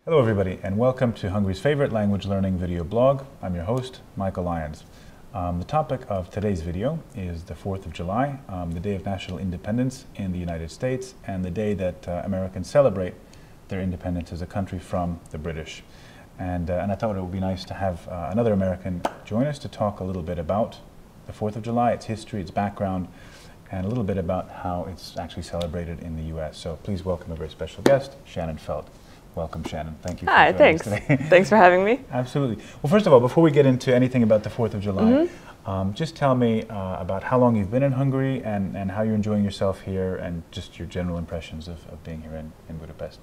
Hello everybody, and welcome to Hungary's favorite language learning video blog. I'm your host, Michael Lyons. The topic of today's video is the 4th of July, the day of national independence in the United States, and the day that Americans celebrate their independence as a country from the British. And I thought it would be nice to have another American join us to talk a little bit about the 4th of July, its history, its background, and a little bit about how it's actually celebrated in the U.S. So please welcome a very special guest, Shannon Feld. Welcome, Shannon. Thank you for joining us today. Thanks for having me. Absolutely. Well, first of all, before we get into anything about the 4th of July, just tell me about how long you've been in Hungary and how you're enjoying yourself here and just your general impressions of being here in Budapest.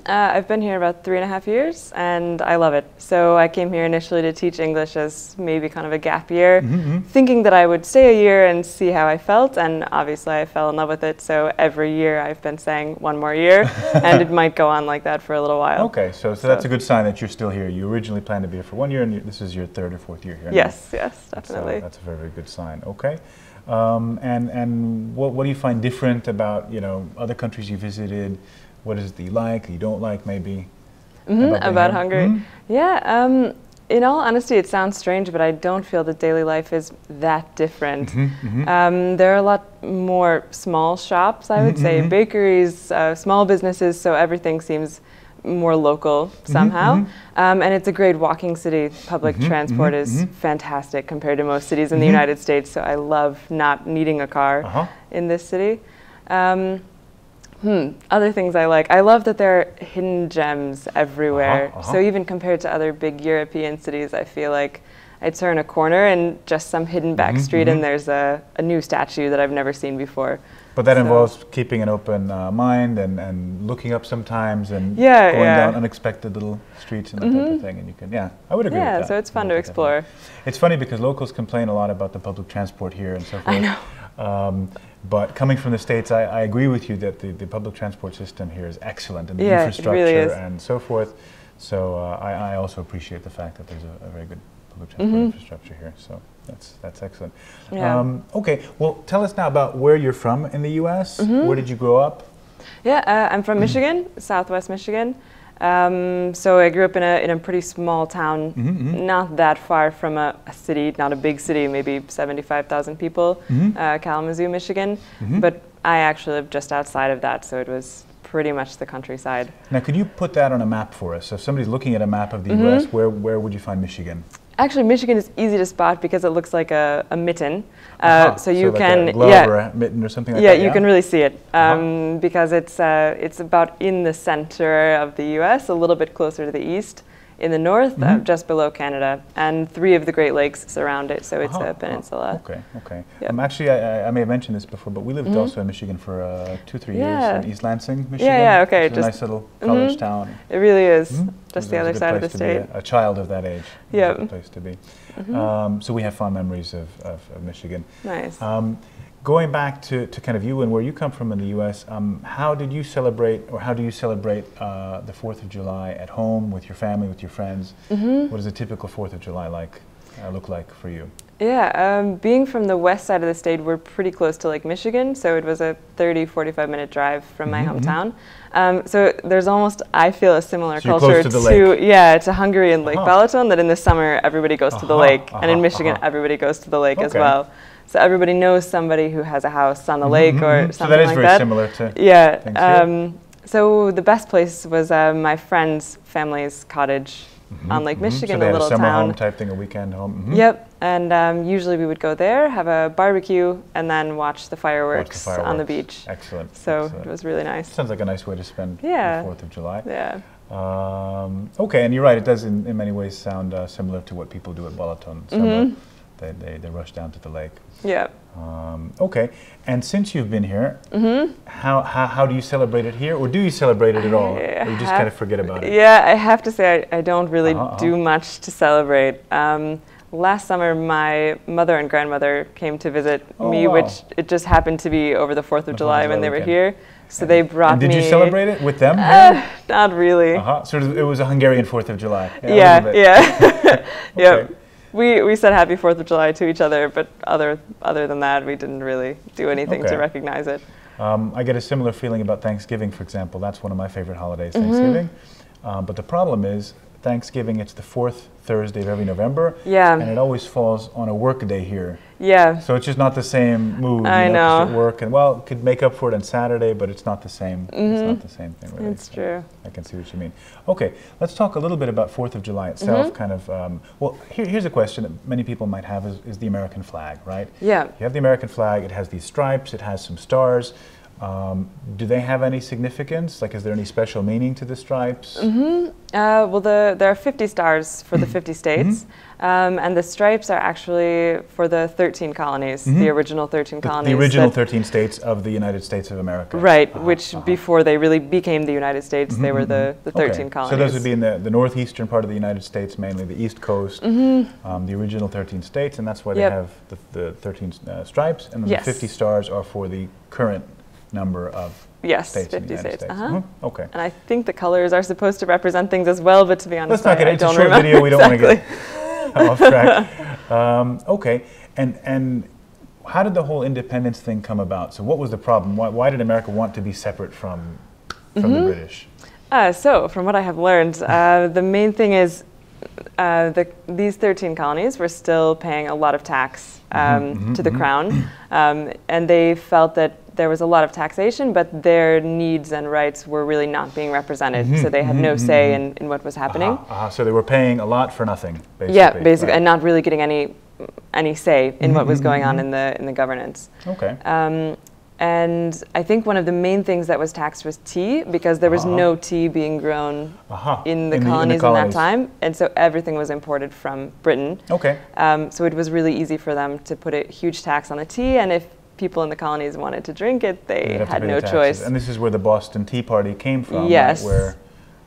I've been here about 3.5 years and I love it. So I came here initially to teach English as maybe kind of a gap year, thinking that I would stay a year and see how I felt, and obviously I fell in love with it. So every year I've been saying one more year and it might go on like that for a little while. Okay, so that's a good sign that you're still here. You originally planned to be here for 1 year and this is your 3rd or 4th year here. Yes, yes, definitely. That's a very, very good sign. Okay. And what do you find different about, other countries you visited? What is it that you like, you don't like, maybe? About Hungary? Yeah, in all honesty, it sounds strange, but I don't feel that daily life is that different. There are a lot more small shops, I would say, bakeries, small businesses, so everything seems more local somehow. And it's a great walking city. Public transport is fantastic compared to most cities in the United States, so I love not needing a car in this city. Other things I like. I love that there are hidden gems everywhere. So even compared to other big European cities, I feel like I turn a corner and just some hidden back street and there's a new statue that I've never seen before. But that involves keeping an open mind and looking up sometimes and going down unexpected little streets and that type of thing. And you can, I would agree with that. Yeah, so it's fun to explore. It's funny because locals complain a lot about the public transport here and so forth. I know. But coming from the States, I agree with you that the public transport system here is excellent, and the infrastructure it really is. And so forth. So I also appreciate the fact that there's a very good public transport infrastructure here. So that's excellent. Yeah. Okay, well, tell us now about where you're from in the U.S. Where did you grow up? Yeah, I'm from Michigan, Southwest Michigan. So I grew up in a pretty small town, not that far from a city, not a big city, maybe 75,000 people, Kalamazoo, Michigan. But I actually lived just outside of that, so it was pretty much the countryside. Now, could you put that on a map for us? So if somebody's looking at a map of the U.S., where would you find Michigan? Actually, Michigan is easy to spot because it looks like a mitten. So you like can, a glove or a mitten or something like that? Yeah, you can really see it because it's about in the center of the U.S., a little bit closer to the east, in the north, just below Canada, and 3 of the Great Lakes surround it, so it's a peninsula. Okay. Yep. Actually, I may have mentioned this before, but we lived also in Michigan for 2-3 years in East Lansing, Michigan. Yeah, okay. It's a nice little college town. It really is, just the other side of the state. A child of that age. Yeah. It's a good place to be. So we have fond memories of Michigan. Nice. Going back to kind of you and where you come from in the U.S., how did you celebrate, or how do you celebrate the 4th of July at home, with your family, with your friends? What does a typical 4th of July look like for you? Yeah, being from the west side of the state, we're pretty close to Lake Michigan, so it was a 30-45 minute drive from my hometown. So there's almost, I feel, a similar culture to Hungary and Lake Balaton, that in the summer everybody goes to the lake, and in Michigan everybody goes to the lake as well. So everybody knows somebody who has a house on the lake or something like that. So that is very similar to things here. So the best place was my friend's family's cottage on Lake Michigan, so a little summer town. Home type thing, a weekend home. Yep, and usually we would go there, have a barbecue, and then watch the fireworks on the beach. Excellent. So it was really nice. Sounds like a nice way to spend the 4th of July. Yeah. Okay, and you're right, it does in many ways sound similar to what people do at Balaton. They rush down to the lake. Yeah. Okay, and since you've been here, how do you celebrate it here, or do you celebrate it at all, or you just kind of forget about it? Yeah, I have to say I don't really do much to celebrate. Last summer, my mother and grandmother came to visit me, which it just happened to be over the 4th of July when they were here. So they brought me. Did you celebrate it with them? Not really. So it was a Hungarian 4th of July. Yeah. Yep. We said Happy 4th of July to each other, but other than that, we didn't really do anything to recognize it. I get a similar feeling about Thanksgiving, for example. That's one of my favorite holidays, Thanksgiving. but the problem is Thanksgiving, it's the 4th Thursday of every November, Yeah. and it always falls on a work day here. Yeah. So it's just not the same mood. I know. 'Cause at work, and well, could make up for it on Saturday, but it's not the same. It's not the same thing, really. It's true. I can see what you mean. Okay, let's talk a little bit about 4th of July itself. Kind of. Well, here's a question that many people might have: is the American flag, right? Yeah. You have the American flag. It has these stripes. It has some stars. Do they have any significance? Like, is there any special meaning to the stripes? Well, there are 50 stars for the 50 states, and the stripes are actually for the 13 colonies, the original 13 colonies. The original 13 states of the United States of America. Right, which before they really became the United States, they were the 13 colonies. So those would be in the northeastern part of the United States, mainly the East Coast, the original 13 states, and that's why they have the 13 stripes, and then the 50 stars are for the current number of states 50 in the United States. Okay. And I think the colors are supposed to represent things as well, but to be honest, let's not get into a short video. We don't want to get off track. Okay. And how did the whole independence thing come about? So what was the problem? Why did America want to be separate from the British? So from what I have learned, the main thing is these 13 colonies were still paying a lot of tax to the crown, and they felt that there was a lot of taxation, but their needs and rights were really not being represented, so they had no say in what was happening. So they were paying a lot for nothing, basically. Yeah, basically, right. and not really getting any say in what was going on in the governance. Okay. And I think one of the main things that was taxed was tea, because there was no tea being grown in the colonies in that time, and so everything was imported from Britain. Okay. So it was really easy for them to put a huge tax on the tea, and if people in the colonies wanted to drink it, they had no choice. And this is where the Boston Tea Party came from, yes. right?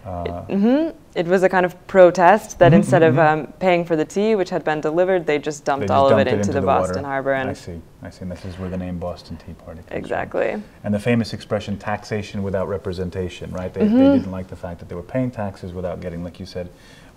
Where, it was a kind of protest that instead of paying for the tea, which had been delivered, they just dumped all of it into the Boston Harbor. And I see. And this is where the name Boston Tea Party comes exactly. from. And the famous expression, taxation without representation, right? They didn't like the fact that they were paying taxes without getting, like you said,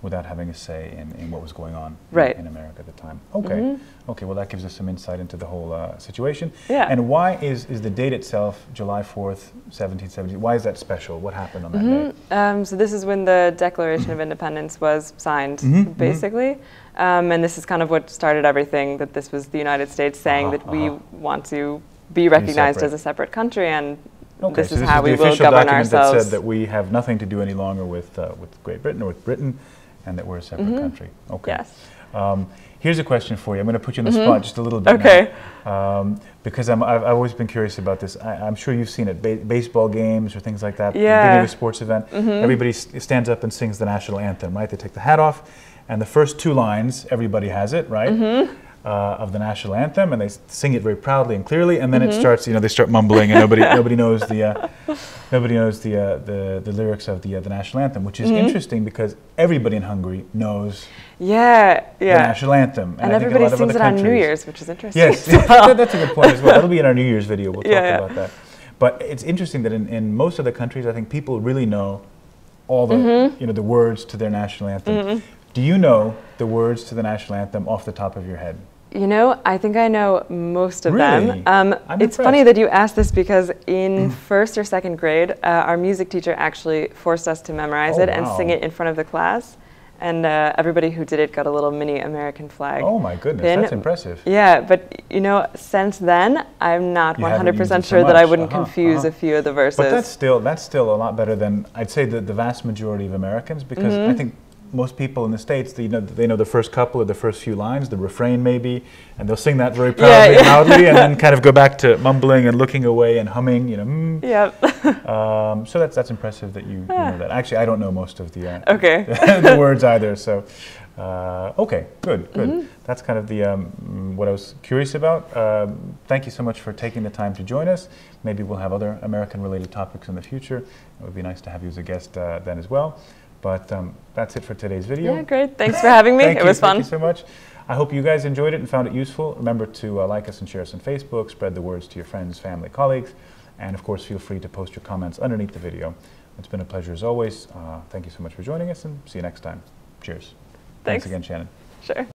without having a say in what was going on in America at the time. Okay. Okay, well that gives us some insight into the whole situation. Yeah. And why is the date itself, July 4th, 1770, why is that special? What happened on that day? So this is when the Declaration of Independence was signed, basically. And this is kind of what started everything, that this was the United States saying that we want to be recognized as a separate country, and this is how we will govern ourselves. That said that we have nothing to do any longer with Great Britain or with Britain, and that we're a separate country. Okay. Yes. Here's a question for you. I'm going to put you on the spot just a little bit now, because I've always been curious about this. I'm sure you've seen it, baseball games or things like that. Yeah. Beginning of a sports event, everybody stands up and sings the national anthem, right? They take the hat off, and the first two lines, everybody has it, right? Of the national anthem, and they sing it very proudly and clearly, and then it starts. They start mumbling, and nobody knows the lyrics of the national anthem, which is interesting because everybody in Hungary knows the national anthem, and everybody sings it on New Year's, which is interesting. Yes, that's a good point as well. That'll be in our New Year's video. We'll talk about that. But it's interesting that in most of the countries, I think people really know all the the words to their national anthem. Do you know the words to the national anthem off the top of your head? I think I know most of them. It's impressed. funny that you asked this, because in first or second grade, our music teacher actually forced us to memorize it and sing it in front of the class. And everybody who did it got a little mini American flag. Oh my goodness, pin. that's impressive. Yeah, but since then, I'm not 100% sure that I wouldn't confuse a few of the verses. But that's still a lot better than, I'd say, the vast majority of Americans, because I think most people in the States, they know the first couple or the first few lines, the refrain maybe, and they'll sing that very proudly and loudly, and then kind of go back to mumbling and looking away and humming, So that's impressive that you know that. Actually, I don't know most of the the words either. So, okay, good. That's kind of the what I was curious about. Thank you so much for taking the time to join us. Maybe we'll have other American-related topics in the future. It would be nice to have you as a guest then as well. But that's it for today's video. Yeah, great. Thanks for having me. It was fun. Thank you so much. I hope you guys enjoyed it and found it useful. Remember to like us and share us on Facebook, spread the words to your friends, family, colleagues, and of course feel free to post your comments underneath the video. It's been a pleasure as always. Thank you so much for joining us, and see you next time. Cheers. Thanks again, Shannon. Sure.